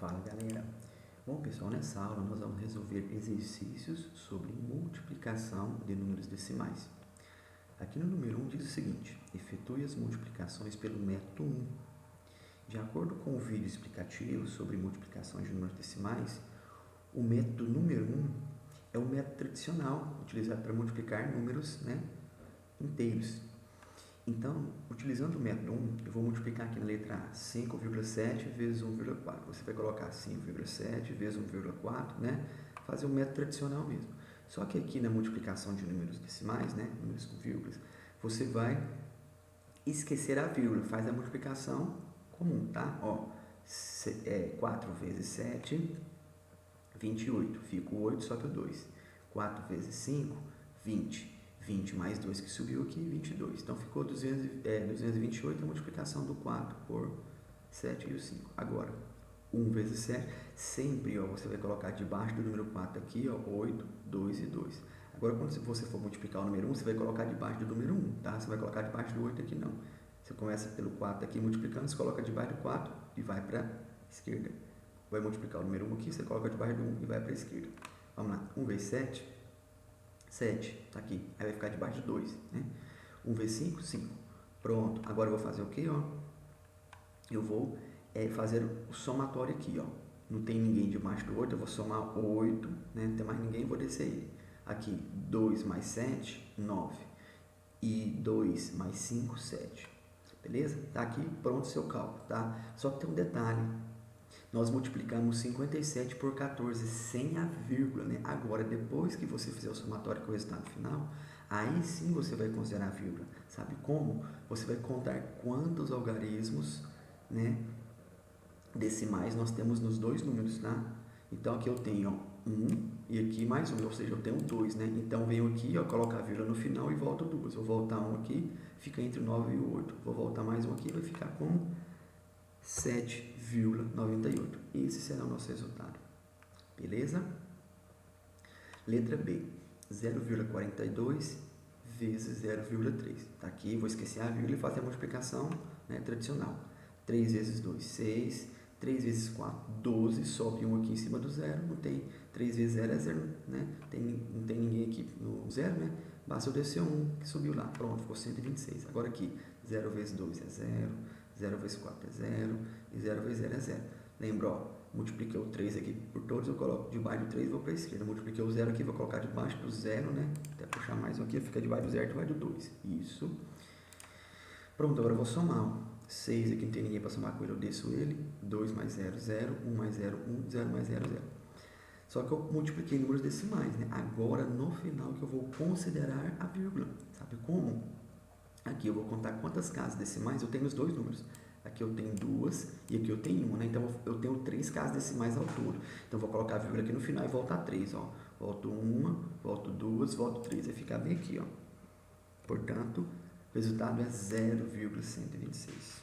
Fala galera! Bom pessoal, nessa aula nós vamos resolver exercícios sobre multiplicação de números decimais. Aqui no número 1 diz o seguinte: efetue as multiplicações pelo método 1. De acordo com o vídeo explicativo sobre multiplicações de números decimais, o método número 1 é o método tradicional utilizado para multiplicar números inteiros. Então, utilizando o método 1, eu vou multiplicar aqui na letra A 5,7 vezes 1,4. Você vai colocar 5,7 vezes 1,4, fazer o método tradicional mesmo. Só que aqui na multiplicação de números decimais, números com vírgulas, você vai esquecer a vírgula, faz a multiplicação comum, tá? 4 vezes 7, 28. Fica o 8, sobe o 2. 4 vezes 5, 20. 20 mais 2 que subiu aqui, 22. Então, ficou 228 a multiplicação do 4 por 7 e o 5. Agora, 1 vezes 7, sempre você vai colocar debaixo do número 4 aqui, 8, 2 e 2. Agora, quando você for multiplicar o número 1, você vai colocar debaixo do número 1, tá? Você vai colocar debaixo do 8 aqui, não. Você começa pelo 4 aqui multiplicando, você coloca debaixo do 4 e vai para a esquerda. Vai multiplicar o número 1 aqui, você coloca debaixo do 1 e vai para a esquerda. Vamos lá, 1 vezes 7... 7, tá aqui, aí vai ficar debaixo de 2, 1 vezes 5, 5. Pronto, agora eu vou fazer o quê, Eu vou fazer o somatório aqui, Não tem ninguém debaixo do 8, eu vou somar 8, Não tem mais ninguém, vou descer ele. Aqui, 2 mais 7, 9. E 2 mais 5, 7. Beleza? Tá aqui, pronto o seu cálculo, tá? Só que tem um detalhe. Nós multiplicamos 57 por 14 sem a vírgula, Agora, depois que você fizer o somatório com o resultado final, aí sim você vai considerar a vírgula. Sabe como? Você vai contar quantos algarismos, decimais nós temos nos dois números, tá? Então, aqui eu tenho 1 e aqui mais 1, ou seja, eu tenho 2, Então, venho aqui, coloco a vírgula no final e volto 2. Vou voltar 1 aqui, fica entre o 9 e o 8. Vou voltar mais 1 aqui, vai ficar com 7,98. Esse será o nosso resultado. Beleza? Letra B. 0,42 vezes 0,3. Tá aqui, vou esquecer a vírgula e fazer a multiplicação tradicional. 3 vezes 2, 6. 3 vezes 4, 12. Sobe 1 aqui em cima do zero. Não tem 3 vezes 0 é 0, não tem ninguém aqui no zero, Basta eu descer 1 que subiu lá. Pronto, ficou 126. Agora aqui, 0 vezes 2 é 0. 0 vezes 4 é 0 e 0 vezes 0 é 0. Lembra, multipliquei o 3 aqui por todos, eu coloco debaixo do 3 e vou para a esquerda. Multipliquei o 0 aqui, vou colocar debaixo do 0, Até puxar mais um aqui, fica debaixo do 0 e debaixo do 2. Isso. Pronto, agora eu vou somar. 6 aqui não tem ninguém para somar com ele, eu desço ele. 2 mais 0, 0. 1 mais 0, 1. 0 mais 0, 0. Só que eu multipliquei números decimais, Agora, no final, que eu vou considerar a vírgula. Sabe como? Aqui eu vou contar quantas casas decimais eu tenho nos dois números. Aqui eu tenho 2 e aqui eu tenho 1, Então eu tenho 3 casas decimais ao todo. Então eu vou colocar a vírgula aqui no final e voltar 3, Volto 1, volto 2, volto 3. Vai ficar bem aqui, Portanto, o resultado é 0,126.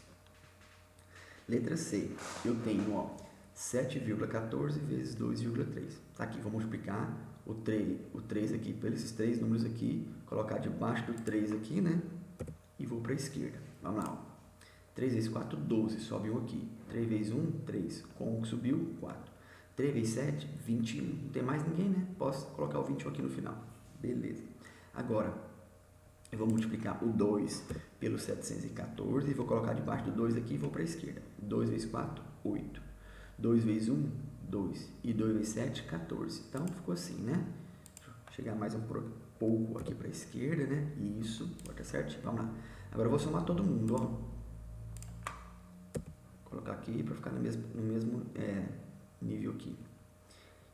Letra C. Eu tenho, 7,14 vezes 2,3. Tá aqui, vou multiplicar o 3 aqui pelos 3 números aqui, colocar debaixo do 3 aqui, E vou para a esquerda. Vamos lá. 3 vezes 4, 12. Sobe 1 aqui. 3 vezes 1, 3. Com 1 que subiu, 4. 3 vezes 7, 21. Não tem mais ninguém, Posso colocar o 21 aqui no final. Beleza. Agora, eu vou multiplicar o 2 pelo 714 e vou colocar debaixo do 2 aqui e vou para a esquerda. 2 vezes 4, 8. 2 vezes 1, 2. E 2 vezes 7, 14. Então, ficou assim, Deixa eu chegar mais um pouco aqui para a esquerda, Isso, bota certo? Vamos lá. Agora eu vou somar todo mundo, Vou colocar aqui para ficar no mesmo nível aqui.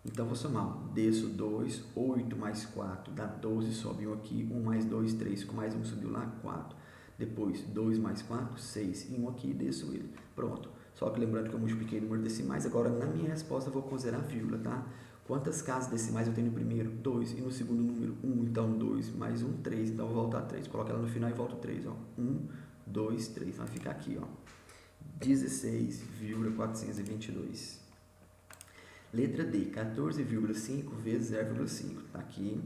Então, vou somar. Desço 2, 8 mais 4 dá 12, sobe 1 aqui. 1 mais 2, 3, com mais 1 subiu lá, 4. Depois, 2 mais 4, 6. E 1 aqui, desço ele. Pronto. Só que lembrando que eu multipliquei números decimais, agora na minha resposta eu vou considerar a vírgula, tá? Quantas casas decimais eu tenho no primeiro? 2. E no segundo número? 1. Então, 2 mais 1, 3. Então, eu vou voltar 3. Coloco ela no final e volto 3. 1, 2, 3. Vai ficar aqui, 16,422. Letra D. 14,5 vezes 0,5. Tá aqui.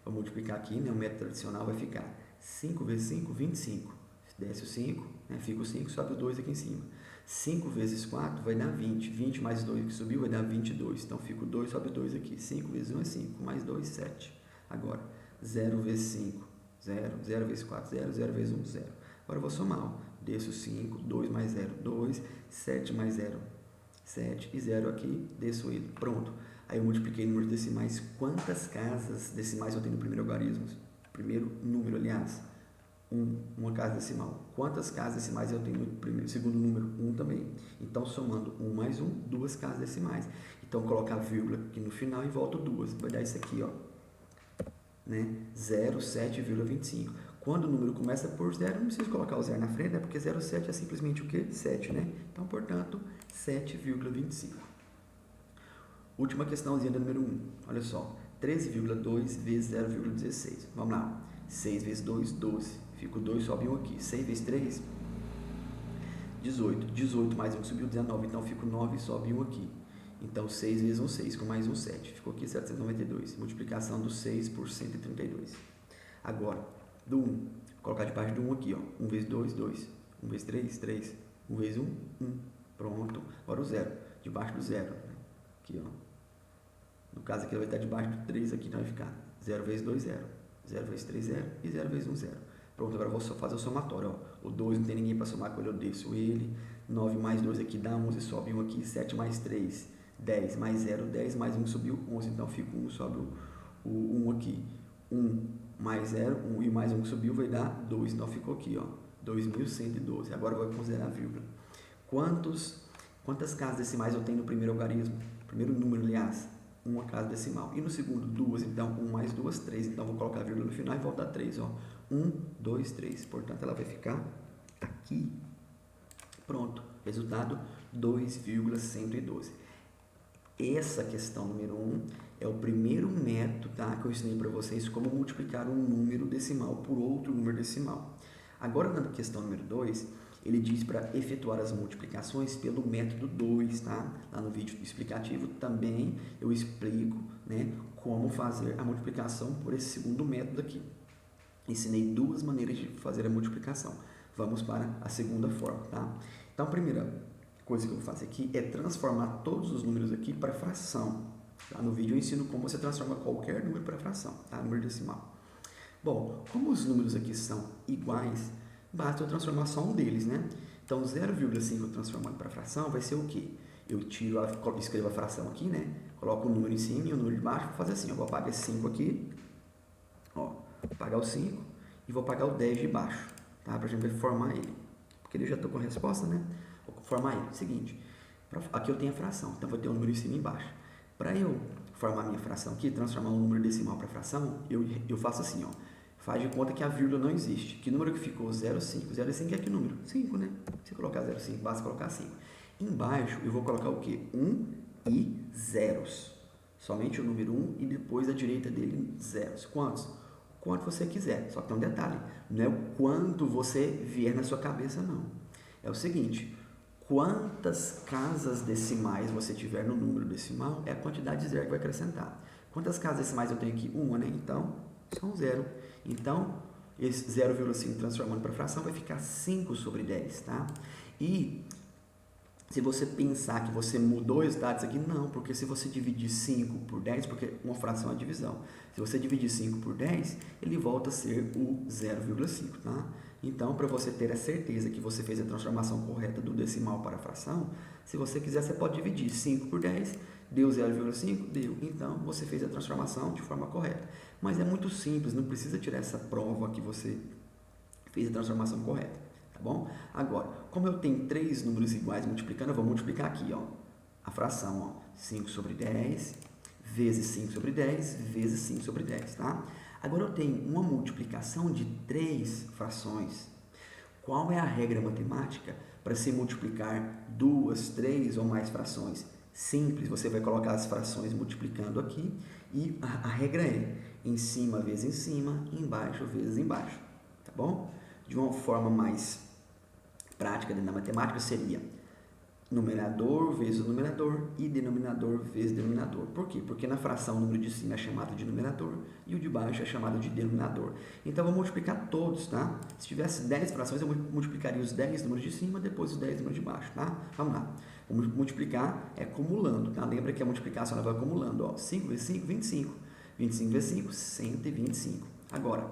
Vou multiplicar aqui, O método tradicional vai ficar 5 vezes 5, 25. Desce o 5, fica o 5, sobe o 2 aqui em cima. 5 vezes 4 vai dar 20. 20 mais 2 que subiu vai dar 22. Então, fica o 2 sobre 2 aqui. 5 vezes 1 é 5, mais 2, 7. Agora, 0 vezes 5, 0. 0 vezes 4, 0. 0 vezes 1, 0. Agora, eu vou somar. Ó. Desço 5, 2 mais 0, 2. 7 mais 0, 7. E 0 aqui, desço ele. Pronto. Aí, eu multipliquei números decimais. Quantas casas decimais eu tenho no primeiro algarismo? Primeiro número, aliás. Uma casa decimal. Quantas casas decimais eu tenho no segundo número? 1 também. Então, somando 1 mais 1, 2 casas decimais. Então, colocar vírgula aqui no final e volto 2. Vai dar isso aqui, ó. Né? 0,7,25. Quando o número começa por 0, não preciso colocar o 0 na frente, né? Porque 0,7 é simplesmente o quê? 7, né? Então, portanto, 7,25. Última questãozinha do número 1. Olha só. 13,2 vezes 0,16. Vamos lá. 6 vezes 2, 12. Fica o 2, sobe 1 aqui. 6 vezes 3, 18. 18 mais 1 subiu 19. Então, fica o 9, sobe 1 aqui. Então, 6 vezes 1, 6. Com mais 1, 7. Ficou aqui 792. Multiplicação do 6 por 132. Agora, do 1. Vou colocar debaixo do 1 aqui, ó. 1 vezes 2, 2. 1 vezes 3, 3. 1 vezes 1, 1. Pronto. Agora o 0. Debaixo do 0. Aqui, ó. No caso aqui, vai estar debaixo do 3 aqui. Então, vai ficar 0 vezes 2, 0. 0 vezes 3, 0. E 0 vezes 1, 0. Pronto, agora eu vou só fazer o somatório. Ó. O 2 não tem ninguém para somar com ele, eu desço ele. 9 mais 2 aqui dá 11, sobe 1 aqui. 7 mais 3, 10 mais 0, 10 mais 1 subiu 11. Então, fica 1, sobe o 1 aqui. 1 mais 0, 1 e mais 1 que subiu vai dar 2. Então, ficou aqui, ó. 2.112. Agora, eu vou considerar a vírgula. Quantas casas decimais eu tenho no primeiro algarismo? Primeiro número, aliás. Uma casa decimal. E no segundo, 2. Então, 1 mais 2, 3. Então, vou colocar a vírgula no final e voltar 3. Ó. 1, 2, 3. Portanto, ela vai ficar aqui. Pronto. Resultado, 2,112. Essa questão número 1 é o primeiro método, tá, que eu ensinei para vocês como multiplicar um número decimal por outro número decimal. Agora, na questão número 2, ele diz para efetuar as multiplicações pelo método 2, tá? Lá no vídeo explicativo também eu explico, né, como fazer a multiplicação por esse segundo método aqui. Ensinei 2 maneiras de fazer a multiplicação. Vamos para a segunda forma, tá? Então, a primeira coisa que eu vou fazer aqui é transformar todos os números aqui para fração. Tá? No vídeo eu ensino como você transforma qualquer número para fração, tá? Número decimal. Bom, como os números aqui são iguais, basta eu transformar só um deles, né? Então, 0,5 transformando para fração vai ser o quê? Eu escrevo a fração aqui, né? Coloco o número em cima e o número de baixo. Vou fazer assim, eu vou apagar esse 5 aqui. Ó, vou apagar o 5 e vou apagar o 10 de baixo, tá? Para a gente formar ele. Porque eu já estou com a resposta, né? Vou formar ele. Seguinte, aqui eu tenho a fração, então vou ter um número em cima e embaixo. Para eu formar a minha fração aqui, transformar um número decimal para fração, eu faço assim, ó. Faz de conta que a vírgula não existe. Que número que ficou? 0,5. 0,5 é que número? 5, né? Se colocar 0,5, basta colocar 5. Embaixo, eu vou colocar o quê? 1 e zeros. Somente o número 1 e depois à direita dele, zeros. Quantos? Quanto você quiser. Só que tem um detalhe. Não é o quanto você vier na sua cabeça, não. É o seguinte. Quantas casas decimais você tiver no número decimal é a quantidade de zero que vai acrescentar. Quantas casas decimais eu tenho aqui? Uma, né? Então, são 0. Então, esse 0,5 transformando para fração vai ficar 5 sobre 10, tá? E se você pensar que você mudou os resultados aqui, não, porque se você dividir 5 por 10, porque uma fração é a divisão, se você dividir 5 por 10, ele volta a ser o 0,5, tá? Então, para você ter a certeza que você fez a transformação correta do decimal para a fração, se você quiser, você pode dividir 5 por 10, deu 0,5? Deu. Então, você fez a transformação de forma correta. Mas é muito simples, não precisa tirar essa prova que você fez a transformação correta, tá bom? Agora, como eu tenho 3 números iguais multiplicando, eu vou multiplicar aqui, ó, a fração, ó, 5 sobre 10, vezes 5 sobre 10, vezes 5 sobre 10, tá? Agora eu tenho uma multiplicação de 3 frações. Qual é a regra matemática para se multiplicar 2, 3 ou mais frações? Simples, você vai colocar as frações multiplicando aqui e a regra é em cima vezes em cima, embaixo vezes embaixo, tá bom? De uma forma mais prática dentro da matemática seria numerador vezes o numerador e denominador vezes denominador. Por quê? Porque na fração o número de cima é chamado de numerador e o de baixo é chamado de denominador. Então, eu vou multiplicar todos, tá? Se tivesse 10 frações, eu multiplicaria os 10 números de cima, depois os 10 números de baixo, tá? Vamos lá. Vamos multiplicar acumulando, tá? Lembra que a multiplicação ela vai acumulando, ó. 5 vezes 5, 25. 25 vezes 5, 125. Agora,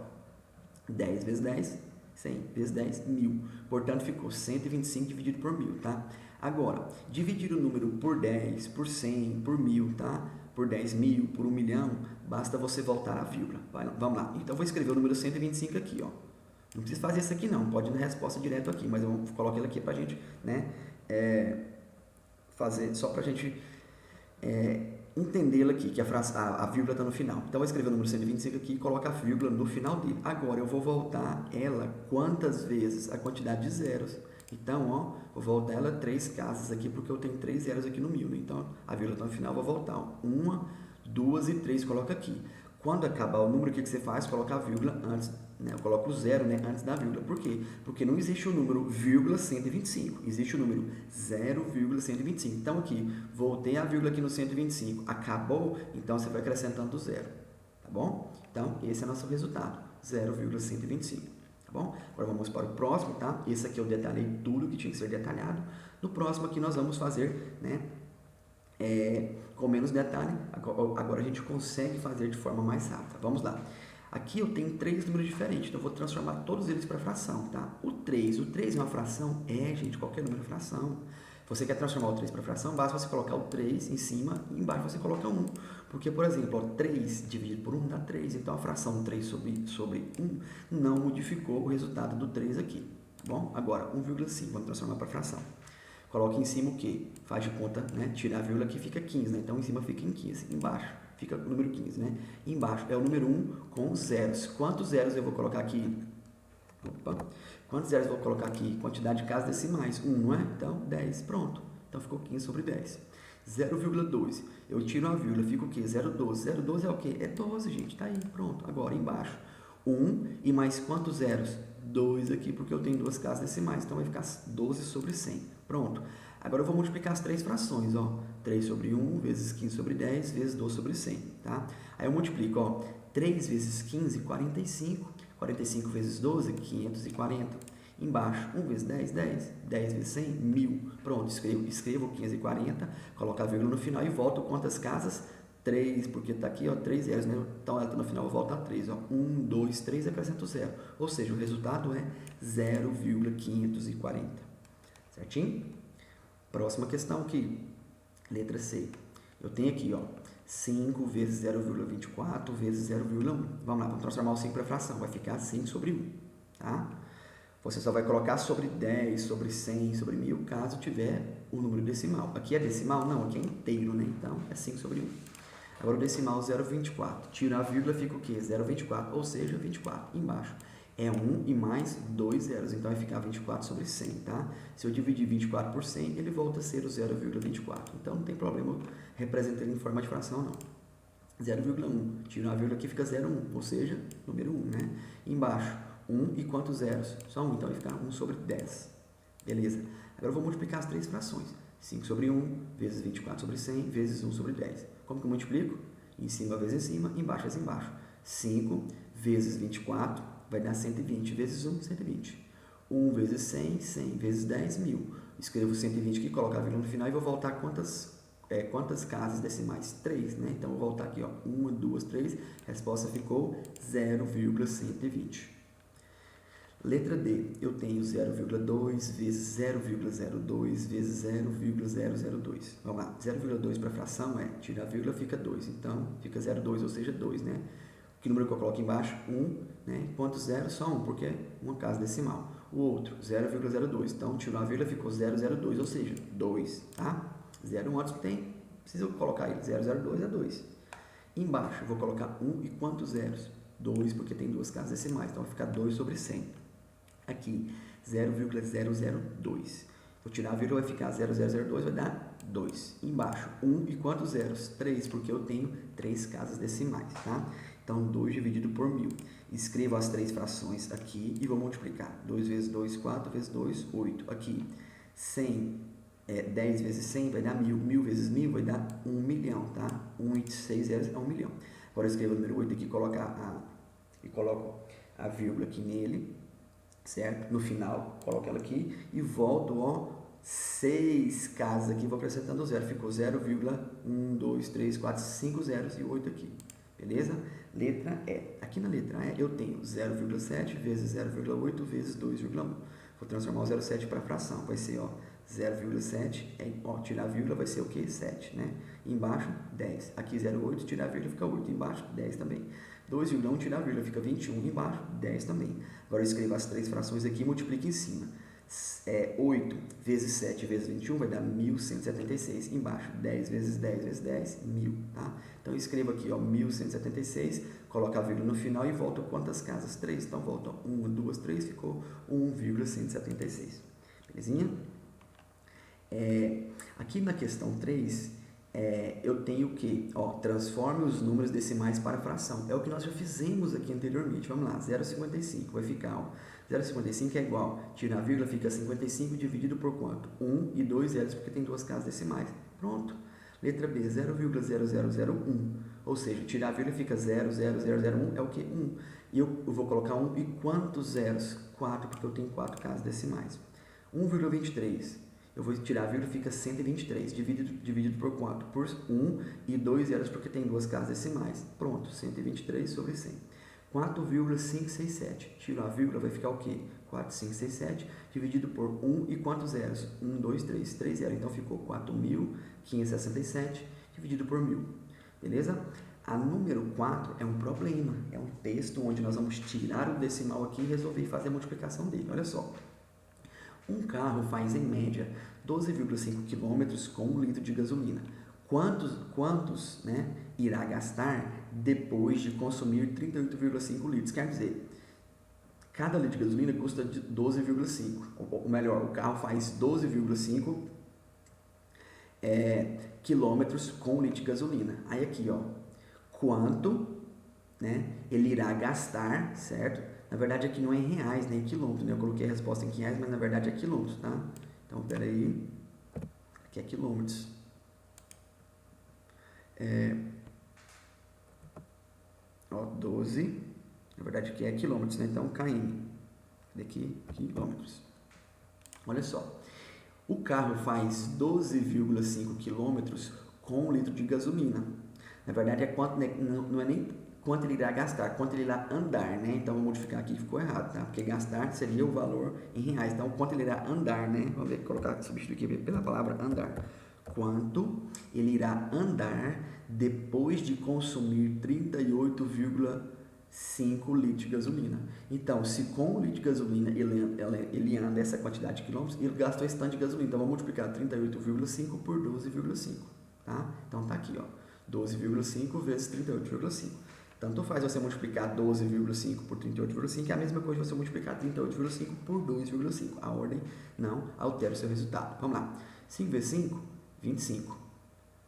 10 vezes 10, 100 vezes 10, 1000. Portanto, ficou 125 dividido por 1000, tá? Agora, dividir o número por 10, por 100, por 1000, tá? Por 10.000, por 1 milhão, basta você voltar à vírgula. Vamos lá. Então, vou escrever o número 125 aqui, ó. Não precisa fazer isso aqui não, pode ir na resposta direto aqui, mas eu coloco ele aqui pra gente, né? Fazer, só pra gente entendê-la aqui, que a vírgula está no final. Então, eu vou escrever o número 125 aqui e coloco a vírgula no final dele. Agora, eu vou voltar ela quantas vezes? A quantidade de zeros. Então, ó, vou voltar ela 3 casas aqui, porque eu tenho 3 zeros aqui no 1000, né? Então, a vírgula está no final, vou voltar, ó. 1, 2 e 3, coloca aqui. Quando acabar o número, o que você faz? Coloca a vírgula antes, né? Eu coloco o zero, né, antes da vírgula. Por quê? Porque não existe o número vírgula 125, existe o número 0,125. Então, aqui, voltei a vírgula aqui no 125, acabou, então você vai acrescentando o zero, tá bom? Então, esse é o nosso resultado, 0,125. Tá bom? Agora vamos para o próximo, tá? Esse aqui eu detalhei tudo que tinha que ser detalhado. No próximo aqui nós vamos fazer, né, com menos detalhe. Agora a gente consegue fazer de forma mais rápida. Vamos lá. Aqui eu tenho 3 números diferentes, então eu vou transformar todos eles para fração, tá? O 3 é uma fração? Gente, qualquer número é fração. Você quer transformar o 3 para fração, basta você colocar o 3 em cima e embaixo você coloca 1. Porque, por exemplo, ó, 3 dividido por 1 dá 3. Então, a fração 3 sobre 1 não modificou o resultado do 3 aqui. Tá bom? Agora, 1,5. Vamos transformar para fração. Coloca em cima o quê? Faz de conta, né? Tira a vírgula aqui, fica 15. Né? Então, em cima fica em 15. Embaixo fica o número 15. Né? Embaixo é o número 1 com zeros. Quantos zeros eu vou colocar aqui? Opa. Quantos zeros eu vou colocar aqui? Quantidade de casas decimais. 1, não é? Então, 10. Pronto. Então, ficou 15 sobre 10. 0,12. Eu tiro a vírgula, fica o quê? 0,12. 0,12 é o quê? É 12, gente. Tá aí, pronto. Agora, embaixo. 1 e mais quantos zeros? 2 aqui, porque eu tenho 2 casas decimais. Então, vai ficar 12 sobre 100. Pronto. Agora, eu vou multiplicar as 3 frações, ó. 3 sobre 1 vezes 15 sobre 10 vezes 12 sobre 100, tá? Aí, eu multiplico, ó. 3 vezes 15, 45. 45 vezes 12, 540. Embaixo, 1 vezes 10, 10. 10 vezes 100, 1000. Pronto, escrevo 540, coloco a vírgula no final e volto quantas casas? 3, porque está aqui, ó, 3 zeros, né? Então, ela está no final, eu volto a 3, ó. 1, 2, 3, acrescento 0. Ou seja, o resultado é 0,540. Certinho? Próxima questão aqui, letra C. Eu tenho aqui, ó, 5 vezes 0,24 vezes 0,1. Vamos lá, vamos transformar o 5 para fração. Vai ficar 5 sobre 1, tá? Você só vai colocar sobre 10, sobre 100, sobre 1000, caso tiver o número decimal. Aqui é decimal? Não, aqui é inteiro, né? Então, é 5 sobre 1. Agora, o decimal 0,24. Tira a vírgula, fica o quê? 0,24, ou seja, 24. Embaixo é 1 e mais 2 zeros, então vai ficar 24 sobre 100, tá? Se eu dividir 24 por 100, ele volta a ser o 0,24. Então, não tem problema representar ele em forma de fração, não. 0,1. Tira a vírgula aqui, fica 0,1, ou seja, número 1, né? Embaixo, 1 e quantos zeros? Só 1, então vai ficar 1 sobre 10. Beleza? Agora eu vou multiplicar as 3 frações. 5 sobre 1 vezes 24 sobre 100 vezes 1 sobre 10. Como que eu multiplico? Em cima vezes em cima, embaixo vezes embaixo. 5 vezes 24 vai dar 120 vezes 1, 120. 1 vezes 100, 100 vezes 10, 1000. Escrevo 120 aqui, coloco a vírgula no final e vou voltar quantas casas decimais? 3, né? Então, vou voltar aqui, ó. 1, 2, 3. A resposta ficou 0,120. Letra D, eu tenho 0,2 vezes 0,02 vezes 0,002. Vamos lá, 0,2 para fração tira a vírgula, fica 2. Então, fica 0,2, ou seja, 2, né? Que número que eu coloco embaixo? 1, né? Quantos zeros? Só 1, porque é uma casa decimal. O outro, 0,02. Então, tirou a vírgula, ficou 0,02, ou seja, 2, tá? 0 antes tem, precisa colocar ele, 0,02 é 2. Embaixo, eu vou colocar 1 e quantos zeros? 2, porque tem 2 casas decimais, então vai ficar 2 sobre 100. Aqui, 0,002. Vou tirar a vírgula, vai ficar 0,002, vai dar 2. Embaixo, 1 e quantos zeros? 3, porque eu tenho 3 casas decimais, tá? Então, 2 dividido por 1000. Escrevo as 3 frações aqui e vou multiplicar. 2 vezes 2, 4 vezes 2, 8. Aqui, 100 10 vezes 100 vai dar 1000, 1000 vezes 1000 vai dar 1 milhão, tá? 1 e 6 zeros é 1 milhão. Agora eu escrevo o número 8 aqui e coloco a vírgula aqui nele, certo? No final, coloco ela aqui e volto, ó, 6 casas aqui, vou acrescentando zero, ficou 0,1, 2, 3, 4, 5 zeros e 8 aqui, beleza? Letra E. Aqui na letra E eu tenho 0,7 vezes 0,8 vezes 2,1. Vou transformar o 0,7 para fração, vai ser, ó, 0,7, tirar a vírgula vai ser o que? 7, né? Embaixo, 10. Aqui 0,8, tirar a vírgula fica 8. Embaixo, 10 também. 2,1, tirar a vírgula fica 21. Embaixo, 10 também. Agora eu escrevo as três frações aqui e multiplico em cima. 8 vezes 7 vezes 21 vai dar 1.176. Embaixo, 10 vezes 10 vezes 10, 1.000, tá? Então eu escrevo aqui, ó, 1.176, coloco a vírgula no final e volto quantas casas? 3. Então volta 1, 2, 3, ficou 1,176. Belezinha? Aqui na questão 3, eu tenho o que? Transforme os números decimais para fração. É o que nós já fizemos aqui anteriormente. Vamos lá, 0,55 vai ficar, 0,55 é igual, tira a vírgula, fica 55 dividido por quanto? 1 e 2 zeros, porque tem duas casas decimais. Pronto. Letra B, 0,0001. Ou seja, tirar a vírgula fica 0,0001 é o que? 1. E eu vou colocar 1 e quantos zeros? 4, porque eu tenho 4 casas decimais. 1,23. Eu vou tirar a vírgula, fica 123, dividido por quanto? Por 1 e 2 zeros, porque tem duas casas decimais. Pronto, 123 sobre 100. 4,567. Tiro a vírgula, vai ficar o quê? 4,567, dividido por 1 e quantos zeros? 1, 2, 3, 3 zeros. Então, ficou 4.567, dividido por 1.000. Beleza? A número 4 é um problema, é um texto onde nós vamos tirar o decimal aqui e resolver fazer a multiplicação dele. Olha só. Um carro faz, em média, 12,5 km com 1 litro de gasolina. Quantos irá gastar depois de consumir 38,5 litros? Quer dizer, cada litro de gasolina custa 12,5. Ou melhor, o carro faz 12,5 quilômetros com 1 litro de gasolina. Aí aqui, ó, quanto ele irá gastar, certo? Na verdade, aqui não é em reais, nem em quilômetros, né? Eu coloquei a resposta em reais, mas na verdade é quilômetros, tá? Então, pera aí. Aqui é quilômetros. 12. Na verdade, aqui é quilômetros, né? Então, km. Daqui, quilômetros. Olha só. O carro faz 12,5 quilômetros com 1 litro de gasolina. Na verdade, não é nem quanto ele irá gastar, quanto ele irá andar, né? Então, vou modificar aqui, ficou errado, tá? Porque gastar seria o valor em reais. Então, quanto ele irá andar, né? Vamos ver, substituir aqui pela palavra andar. Quanto ele irá andar depois de consumir 38,5 litros de gasolina. Então, se com 1 litro de gasolina ele anda essa quantidade de quilômetros, ele gastou esse tanto de gasolina. Então, vamos multiplicar 38,5 por 12,5, tá? Então, tá aqui, ó, 12,5 vezes 38,5. Tanto faz você multiplicar 12,5 por 38,5, é a mesma coisa você multiplicar 38,5 por 2,5. A ordem não altera o seu resultado. Vamos lá. 5 vezes 5, 25.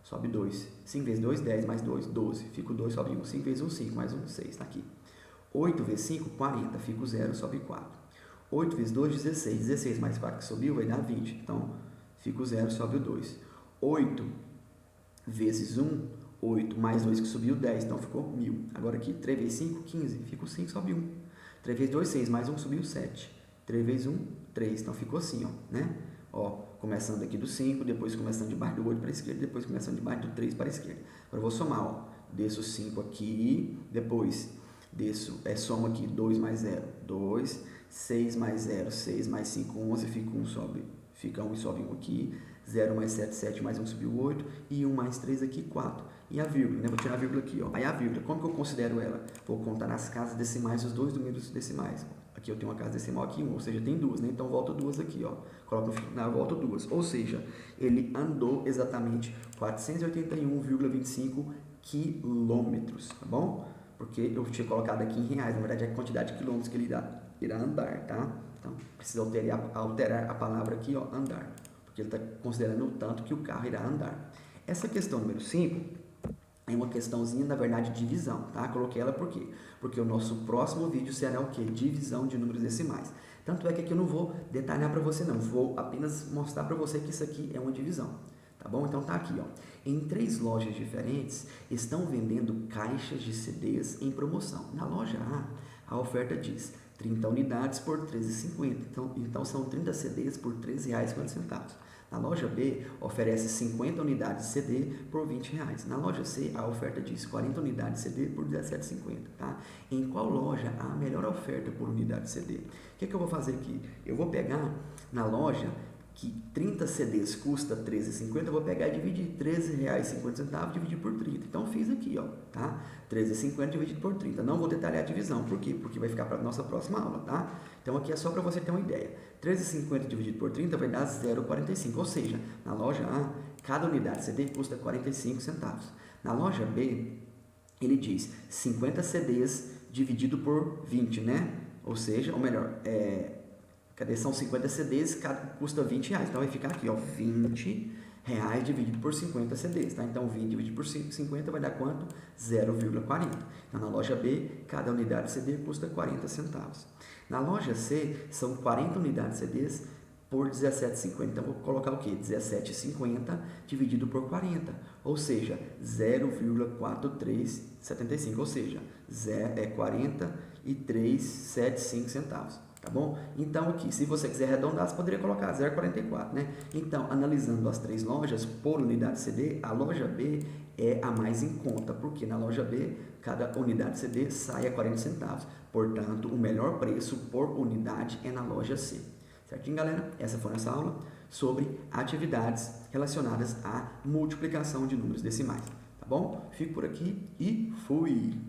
Sobe 2. 5 vezes 2, 10 mais 2, 12. Fica o 2, sobe 1. 5 vezes 1, 5 mais 1, 6. Está aqui. 8 vezes 5, 40. Fica o 0, sobe 4. 8 vezes 2, 16. 16 mais 4 que subiu vai dar 20. Então, fica o 0, sobe o 2. 8 vezes 1, 8 mais 2 que subiu, 10, então ficou 1.000. Agora aqui, 3 vezes 5, 15, fica o 5, sobe 1. 3 vezes 2, 6, mais 1 subiu 7. 3 vezes 1, 3, então ficou assim, ó, né? Ó, começando aqui do 5, depois começando debaixo do 8 para a esquerda, depois começando debaixo do 3 para a esquerda. Agora eu vou somar, ó, desço 5 aqui, depois desço, soma aqui, 2 mais 0, 2, 6 mais 0, 6 mais 5, 11, fica 1 e sobe 1 aqui, 0 mais 7, 7 mais 1 subiu 8, e 1 mais 3 aqui, 4. E a vírgula, né? Vou tirar a vírgula aqui, ó. Aí a vírgula, como que eu considero ela? Vou contar nas casas decimais os dois números decimais. Aqui eu tenho uma casa decimal, aqui 1, ou seja, tem duas, né? Então volto duas aqui, ó. Coloco no final, volto duas. Ou seja, ele andou exatamente 481,25 quilômetros, tá bom? Porque eu tinha colocado aqui em reais, na verdade é a quantidade de quilômetros que ele irá andar, tá? Então, precisa alterar a palavra aqui, ó, andar. Porque ele está considerando o tanto que o carro irá andar. Essa questão número 5 é uma questãozinha, na verdade, de divisão, tá? Coloquei ela por quê? Porque o nosso próximo vídeo será o quê? Divisão de números decimais. Tanto é que aqui eu não vou detalhar para você não, vou apenas mostrar para você que isso aqui é uma divisão. Tá bom? Então tá aqui, ó. Em 3 lojas diferentes estão vendendo caixas de CDs em promoção. Na loja A oferta diz 30 unidades por R$ 13,50. Então são 30 CDs por R$ 13,50. Na loja B, oferece 50 unidades de CD por R$ 20. Na loja C, a oferta diz 40 unidades de CD por R$ 17,50. Tá? Em qual loja há a melhor oferta por unidade de CD? O que eu vou fazer aqui? Eu vou pegar na loja que 30 CDs custa R$ 13,50, eu vou pegar e dividir R$ 13,50 dividir por 30. Então, fiz aqui, ó, tá? R$ 13,50 dividido por 30. Não vou detalhar a divisão, por quê? Porque vai ficar para a nossa próxima aula, tá? Então, aqui é só para você ter uma ideia. R$ 13,50 dividido por 30 vai dar 0,45, ou seja, na loja A, cada unidade de CD custa 45 centavos. Na loja B, ele diz 50 CDs dividido por 20, né? Ou seja, ou melhor, cadê? São 50 CDs, cada custa R$ 20. Então, vai ficar aqui, ó, R$20 dividido por 50 CDs, tá? Então, 20 dividido por 50 vai dar quanto? 0,40. Então, na loja B, cada unidade de CD custa 40 centavos. Na loja C, são 40 unidades de CDs por R$ 17,50. Então, vou colocar o quê? 17,50 dividido por 40, ou seja, 0,4375, ou seja, 43,75 centavos. Tá bom? Então, aqui, se você quiser arredondar, você poderia colocar 0,44, né? Então, analisando as 3 lojas por unidade de CD, a loja B é a mais em conta, porque na loja B, cada unidade de CD sai a 40 centavos. Portanto, o melhor preço por unidade é na loja C. Certinho, galera? Essa foi a nossa aula sobre atividades relacionadas à multiplicação de números decimais. Tá bom? Fico por aqui e fui!